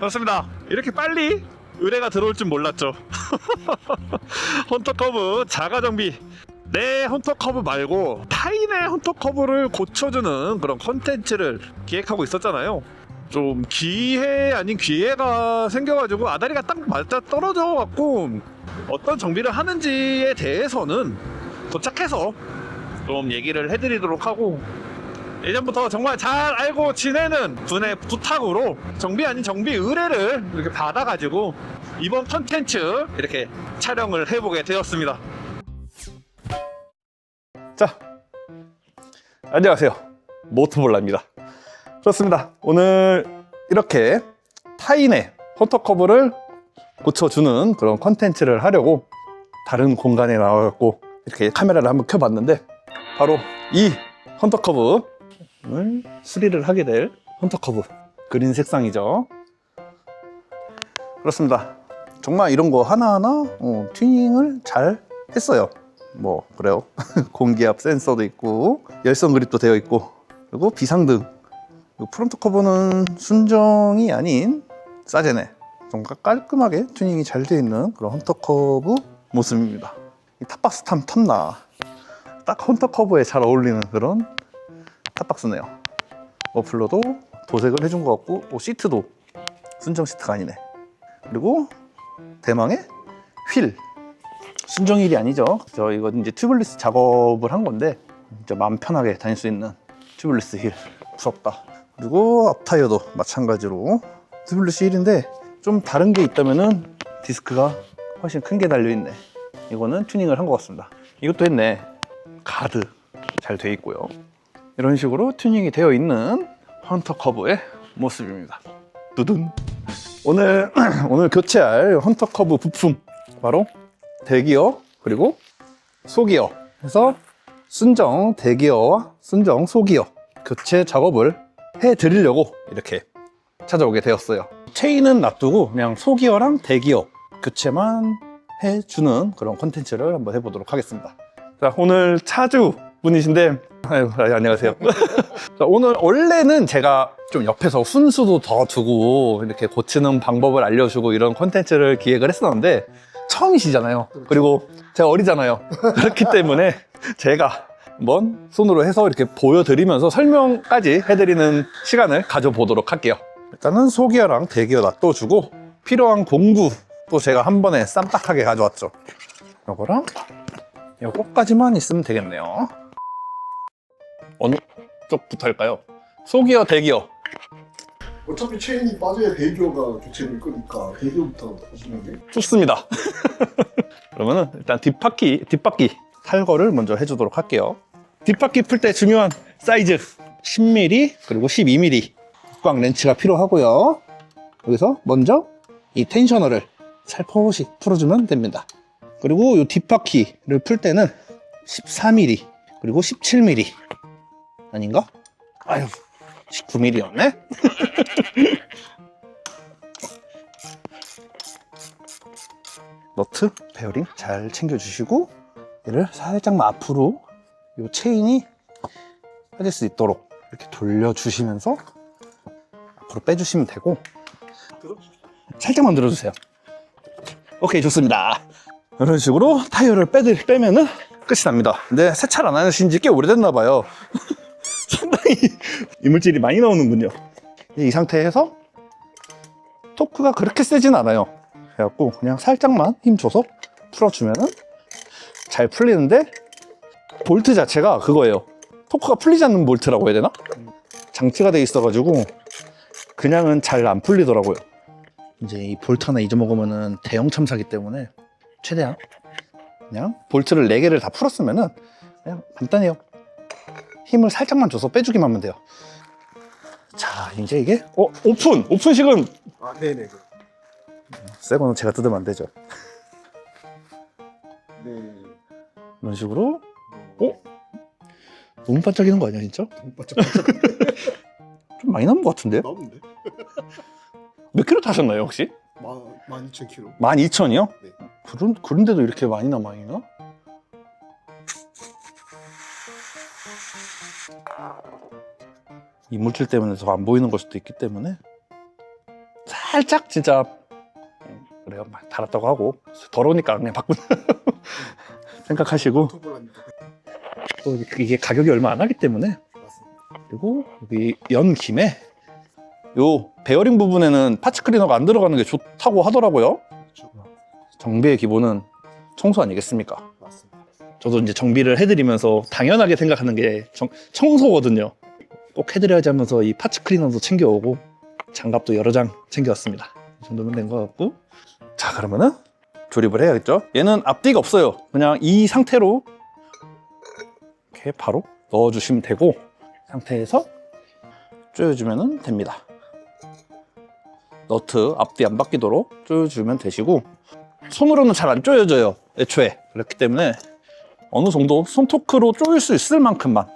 그렇습니다. 이렇게 빨리 의뢰가 들어올 줄 몰랐죠. 헌터 커브 자가 정비. 내 헌터 커브 말고 타인의 헌터 커브를 고쳐주는 그런 컨텐츠를 기획하고 있었잖아요. 좀 기회 아닌 기회가 생겨가지고 아다리가 딱 맞아 떨어져 갖고 어떤 정비를 하는지에 대해서는 도착해서 좀 얘기를 해드리도록 하고, 예전부터 정말 잘 알고 지내는 분의 부탁으로 정비 아닌 정비 의뢰를 이렇게 받아가지고 이번 컨텐츠 이렇게 촬영을 해보게 되었습니다. 자, 안녕하세요. 모트볼라입니다. 그렇습니다. 오늘 이렇게 타인의 헌터 커브를 고쳐주는 그런 컨텐츠를 하려고 다른 공간에 나와갖고 이렇게 카메라를 한번 켜봤는데, 바로 이 헌터 커브를 수리를 하게 될 헌터 커브 그린 색상이죠. 그렇습니다. 정말 이런 거 하나하나 튜닝을 잘 했어요. 뭐 그래요. 공기압 센서도 있고 열선 그립도 되어 있고, 그리고 비상등. 프론트 커버는 순정이 아닌 사제네. 정말 깔끔하게 튜닝이 잘 되어 있는 그런 헌터 커브 모습입니다. 이 탑박스 탐나. 딱 헌터 커브에 잘 어울리는 그런 탑박스네요. 머플러도 도색을 해준 것 같고, 시트도 순정 시트가 아니네. 그리고 대망의 휠. 순정 휠이 아니죠. 이거 이제 튜블리스 작업을 한 건데, 이제 마음 편하게 다닐 수 있는 튜블리스 휠. 부럽다. 그리고 앞타이어도 마찬가지로 튜블리스 휠인데, 좀 다른 게 있다면은 디스크가 훨씬 큰 게 달려있네. 이거는 튜닝을 한 것 같습니다. 이것도 했네. 가드 잘 돼 있고요. 이런 식으로 튜닝이 되어 있는 헌터 커브의 모습입니다. 두둔. 오늘 교체할 헌터 커브 부품, 바로 대기어 그리고 소기어 해서 순정 대기어와 순정 소기어 교체 작업을 해드리려고 이렇게 찾아오게 되었어요. 체인은 놔두고 그냥 소기어랑 대기어 교체만 해주는 그런 콘텐츠를 한번 해보도록 하겠습니다. 자, 오늘 차주 분이신데, 아유, 안녕하세요. 자, 오늘 원래는 제가 좀 옆에서 훈수도 더 두고 이렇게 고치는 방법을 알려주고 이런 콘텐츠를 기획을 했었는데, 처음이시잖아요. 그리고 제가 어리잖아요. 그렇기 때문에 제가 한번 손으로 해서 이렇게 보여드리면서 설명까지 해드리는 시간을 가져보도록 할게요. 일단은 소기어랑 대기어 놔둬주고, 필요한 공구 또 제가 한 번에 쌈딱하게 가져왔죠. 요거랑 요거까지만 있으면 되겠네요. 어느 쪽부터 할까요? 소기어, 대기어. 어차피 체인이 빠져야 대기어가 교체를 끄니까 대기어부터 하시는 게 좋습니다. 그러면은 일단 뒷바퀴 탈거를 먼저 해주도록 할게요. 뒷바퀴 풀 때 중요한 사이즈 10mm 그리고 12mm 꽉 렌치가 필요하고요. 여기서 먼저 이 텐셔너를 살포시 풀어주면 됩니다. 그리고 이 뒷바퀴를 풀 때는 14mm 그리고 17mm 아닌가? 아유, 19mm였네? 너트, 베어링 잘 챙겨주시고, 얘를 살짝만 앞으로 이 체인이 빠질 수 있도록 이렇게 돌려주시면서 앞으로 빼주시면 되고, 살짝만 들어주세요. 오케이, 좋습니다. 이런 식으로 타이어를 빼면은 끝이 납니다. 근데 세차를 안 하신 지 꽤 오래됐나 봐요. 상당히 이물질이 많이 나오는군요. 이 상태에서 토크가 그렇게 세진 않아요. 그래갖고 그냥 살짝만 힘줘서 풀어주면은 잘 풀리는데, 볼트 자체가 그거예요. 토크가 풀리지 않는 볼트라고 해야 되나? 장치가 돼 있어가지고 그냥은 잘 안 풀리더라고요. 이제 이 볼트 하나 잊어먹으면은 대형 참사기 때문에 최대한 그냥 볼트를 4개를 다 풀었으면은 그냥 간단해요. 힘을 살짝만 줘서 빼주기만 하면 돼요. 자, 이제 이게 오픈식은 네네. 새 거는 제가 뜯으면 안 되죠. 네. 이런 식으로. 너무 반짝이는 거 아니야 진짜? 반짝반짝 좀 많이 남은 것 같은데? 나오는데? 몇 킬로 타셨나요 혹시? 12,000km. 12,000이요? 네. 그런데도 이렇게 많이 남아있나? 이물질 때문에 더 안 보이는 걸 수도 있기 때문에 살짝 진짜 그래요. 막 달았다고 하고 더러우니까 그냥 바꾼 생각하시고 토벌하니까. 또 이게 가격이 얼마 안 하기 때문에. 맞습니다. 그리고 여기 연 김에 요 베어링 부분에는 파츠 클리너가 안 들어가는 게 좋다고 하더라고요. 그렇죠. 정비의 기본은 청소 아니겠습니까? 맞습니다. 저도 이제 정비를 해드리면서 당연하게 생각하는 게 청소거든요. 꼭 해드려야지 하면서 이 파츠 클리너도 챙겨오고 장갑도 여러 장 챙겨왔습니다. 이 정도면 된 것 같고, 자 그러면은 조립을 해야겠죠. 얘는 앞뒤가 없어요. 그냥 이 상태로 이렇게 바로 넣어주시면 되고, 상태에서 조여주면 됩니다. 너트 앞뒤 안 바뀌도록 조여주면 되시고, 손으로는 잘 안 조여져요 애초에. 그렇기 때문에 어느 정도 손토크로 조일 수 있을 만큼만,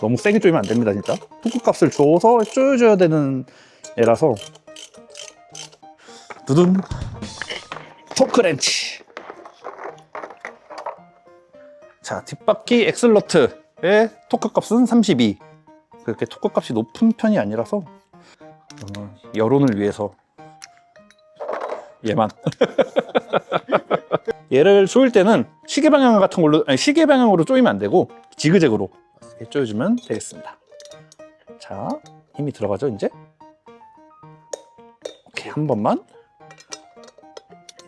너무 세게 조이면 안 됩니다. 진짜 토크 값을 줘서 조여줘야 되는 애라서. 두둔, 토크 렌치. 자, 뒷바퀴 엑슬러트의 토크 값은 32. 그렇게 토크 값이 높은 편이 아니라서 여론을 위해서 얘만 얘를 조일 때는 시계 방향 같은 걸로, 아니 시계 방향으로 조이면 안 되고 지그재그로 이렇게 조여주면 되겠습니다. 자, 힘이 들어가죠 이제. 오케이, 한 번만.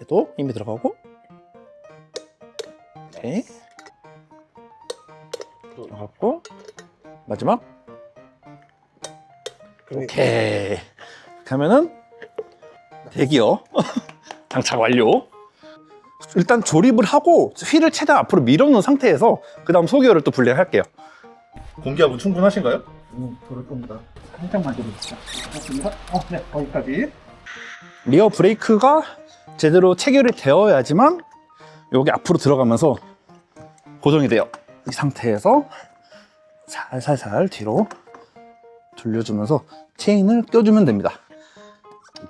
얘도 힘이 들어가고. 오케이, 들어갔고, 마지막. 오케이. 이렇게 하면은 대기어 장착 완료. 일단 조립을 하고 휠을 최대한 앞으로 밀어놓은 상태에서 그 다음 소기어를 또 분리할게요. 공기압은 충분하신가요? 그럴 겁니다. 살짝만 해주세요. 네, 거기까지. 리어 브레이크가 제대로 체결이 되어야지만 여기 앞으로 들어가면서 고정이 돼요. 이 상태에서 살살살 뒤로 돌려주면서 체인을 껴주면 됩니다.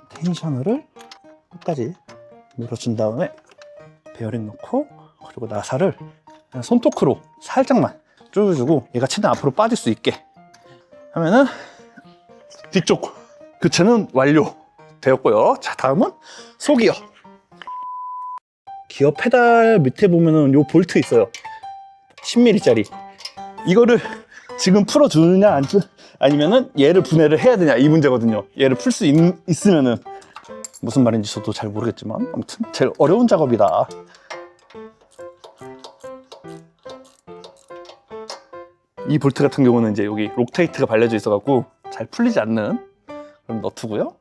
텐셔너를 끝까지 밀어준 다음에 베어링 넣고, 그리고 나사를 그냥 손토크로 살짝만 조여주고 얘가 최대한 앞으로 빠질 수 있게 하면은 뒤쪽 교체는 완료 되었고요. 자, 다음은 소기어. 기어 페달 밑에 보면은 요 볼트 있어요. 10mm짜리. 이거를 지금 풀어주느냐 아니면은 얘를 분해를 해야 되냐, 이 문제거든요. 얘를 풀 수 있으면은. 무슨 말인지 저도 잘 모르겠지만 아무튼 제일 어려운 작업이다. 이 볼트 같은 경우는 이제 여기 록테이트가 발려져 있어갖고 잘 풀리지 않는 그런 너트고요.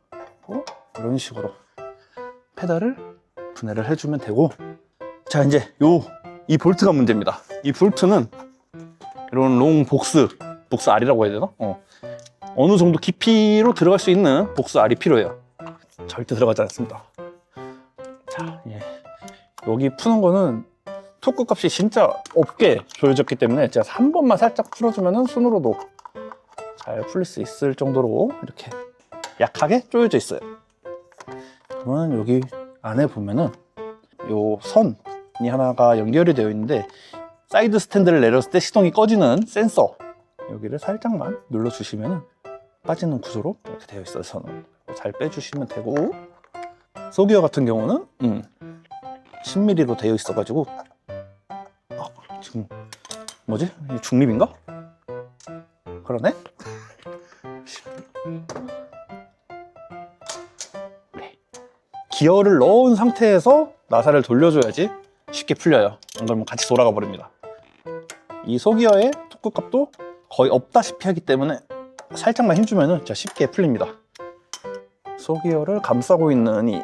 이런 식으로 페달을 분해를 해주면 되고, 자 이제 이 볼트가 문제입니다. 이 볼트는 이런 롱 복스 알이라고 해야 되나? 어느 정도 깊이로 들어갈 수 있는 복스 알이 필요해요. 절대 들어가지 않습니다. 자, 여기 푸는 거는 토크 값이 진짜 없게 조여졌기 때문에 제가 한 번만 살짝 풀어주면 손으로도 잘 풀릴 수 있을 정도로 이렇게 약하게 조여져 있어요. 그러면 여기 안에 보면은 요 선이 하나가 연결이 되어 있는데, 사이드 스탠드를 내렸을 때 시동이 꺼지는 센서, 여기를 살짝만 눌러주시면 빠지는 구조로 이렇게 되어 있어요. 선은 잘 빼주시면 되고, 소기어 같은 경우는 10mm로 되어 있어가지고 지금 뭐지? 중립인가? 그러네? 기어를 넣은 상태에서 나사를 돌려줘야지 쉽게 풀려요. 안 그러면 같이 돌아가 버립니다. 이 소기어의 토크 값도 거의 없다시피 하기 때문에 살짝만 힘주면 진짜 쉽게 풀립니다. 소기어를 감싸고 있는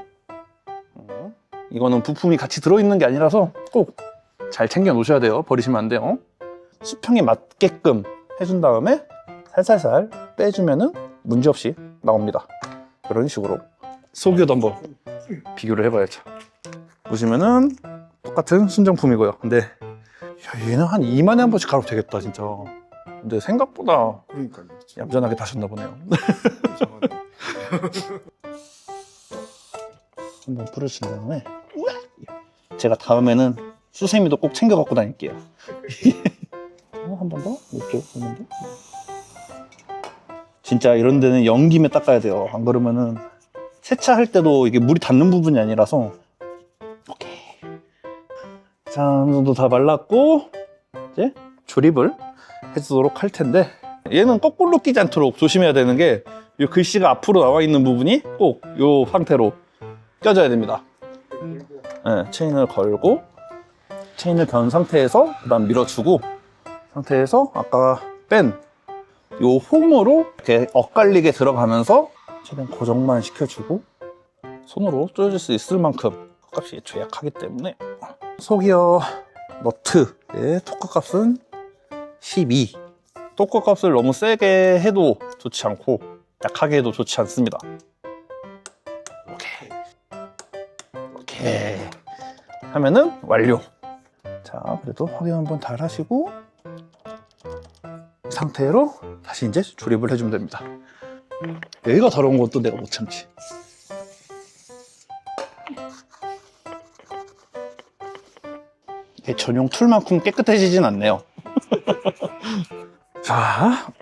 이거는 부품이 같이 들어있는 게 아니라서 꼭 잘 챙겨 놓으셔야 돼요. 버리시면 안 돼요. 수평에 맞게끔 해준 다음에 살살살 빼주면은 문제없이 나옵니다. 이런 식으로 소기어도 한번 비교를 해봐야죠. 보시면은 똑같은 순정품이고요. 근데 얘는 한 2만에 한 번씩 갈아도 되겠다 진짜. 근데 생각보다 그러니까요. 얌전하게 다셨나 보네요. 한번 뿌려준 다음에 제가 다음에는 수세미도 꼭 챙겨 갖고 다닐게요. 한 번 더? 이쪽 한 번 더. 진짜 이런 데는 연김에 닦아야 돼요. 안 그러면은 세차할 때도 이게 물이 닿는 부분이 아니라서. 오케이. 자, 어느 정도 다 말랐고 이제 조립을 해주도록 할 텐데, 얘는 거꾸로 끼지 않도록 조심해야 되는 게 이 글씨가 앞으로 나와 있는 부분이 꼭 이 상태로 껴져야 됩니다. 네, 체인을 걸고 체인을 건 상태에서 그다음 밀어주고 상태에서 아까 뺀 이 홈으로 이렇게 엇갈리게 들어가면서 최대한 고정만 시켜주고 손으로 조여줄 수 있을 만큼 값이 애초에 약하기 때문에 속이어 너트의 토크 값은 12. 토크 값을 너무 세게 해도 좋지 않고 약하게 해도 좋지 않습니다. 오케이 하면은 완료. 자, 그래도 확인 한번 잘 하시고 이 상태로 다시 이제 조립을 해주면 됩니다. 여기가 더러운 것도 내가 못 참지. 전용 툴만큼 깨끗해지진 않네요. 자,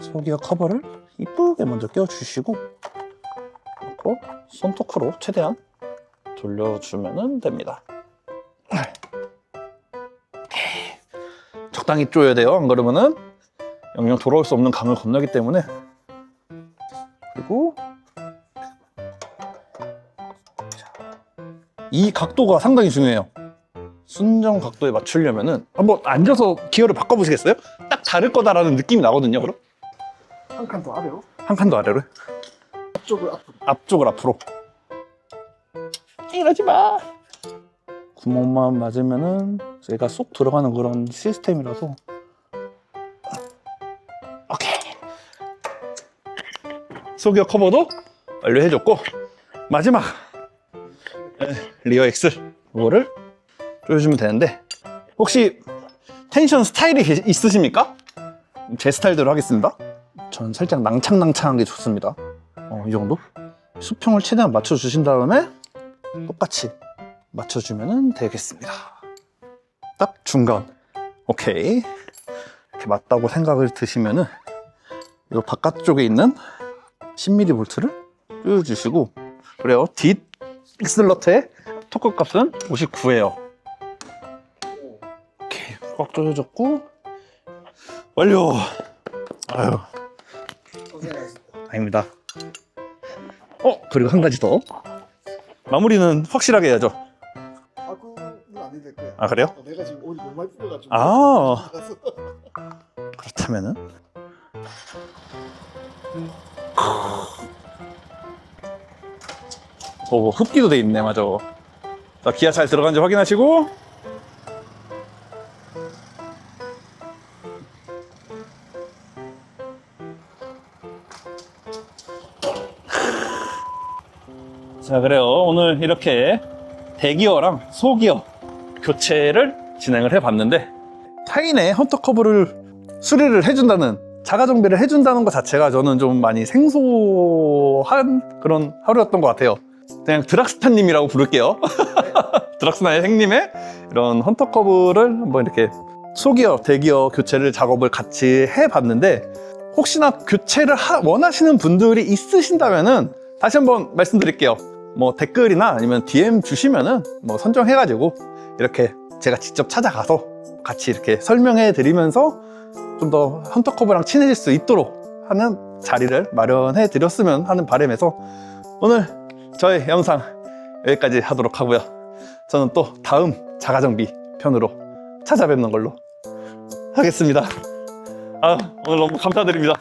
속이어 커버를 이쁘게 먼저 껴주시고 그리고 손토크로 최대한 돌려주면 됩니다. 적당히 쪼여야 돼요. 안 그러면은 영영 돌아올 수 없는 강을 건너기 때문에. 그리고 이 각도가 상당히 중요해요. 순정 각도에 맞추려면은 한번 앉아서 기어를 바꿔보시겠어요? 딱 다를 거다라는 느낌이 나거든요. 그럼 한 칸 더 아래로? 한 칸 더 아래로, 앞쪽을 앞으로. 앞쪽을 앞으로. 이러지 마. 구멍만 맞으면은 얘가 쏙 들어가는 그런 시스템이라서. 오케이. 속이어 커버도 완료해줬고 마지막 리어 엑셀 이거를 조여주면 되는데, 혹시 텐션 스타일이 있으십니까? 제 스타일대로 하겠습니다. 전 살짝 낭창낭창한 게 좋습니다. 이 정도? 수평을 최대한 맞춰주신 다음에 똑같이 맞춰주면 되겠습니다. 딱 중간. 오케이. 이렇게 맞다고 생각을 드시면은 이 바깥쪽에 있는 10mm 볼트를 조여주시고, 그래요. 뒷 엑슬러트의 토크 값은 59예요. 오케이. 꽉 조여졌고 완료. 아유, 아닙니다. 그리고 한 가지 더. 마무리는 확실하게 해야죠. 그건 안 해도 될 거야. 아, 그래요? 내가 지금 옷이 너무 많이 뿌려가지고. 아. 그렇다면은 흡기도 돼 있네. 맞아. 자, 기아 잘 들어간지 확인하시고 자, 그래요. 오늘 이렇게 대기어랑 소기어 교체를 진행을 해봤는데, 타인의 헌터 커브를 수리를 해준다는, 자가 정비를 해준다는 것 자체가 저는 좀 많이 생소한 그런 하루였던 것 같아요. 그냥 드락스타님이라고 부를게요. 드락스나의 행님의 이런 헌터 커브를 한번 이렇게 소기어, 대기어 교체를 작업을 같이 해봤는데, 혹시나 교체를 원하시는 분들이 있으신다면은 다시 한번 말씀드릴게요. 뭐 댓글이나 아니면 DM 주시면은 뭐 선정해가지고 이렇게 제가 직접 찾아가서 같이 이렇게 설명해 드리면서 좀 더 헌터 커브랑 친해질 수 있도록 하는 자리를 마련해 드렸으면 하는 바람에서 오늘 저의 영상 여기까지 하도록 하고요. 저는 또 다음 자가정비 편으로 찾아뵙는 걸로 하겠습니다. 오늘 너무 감사드립니다.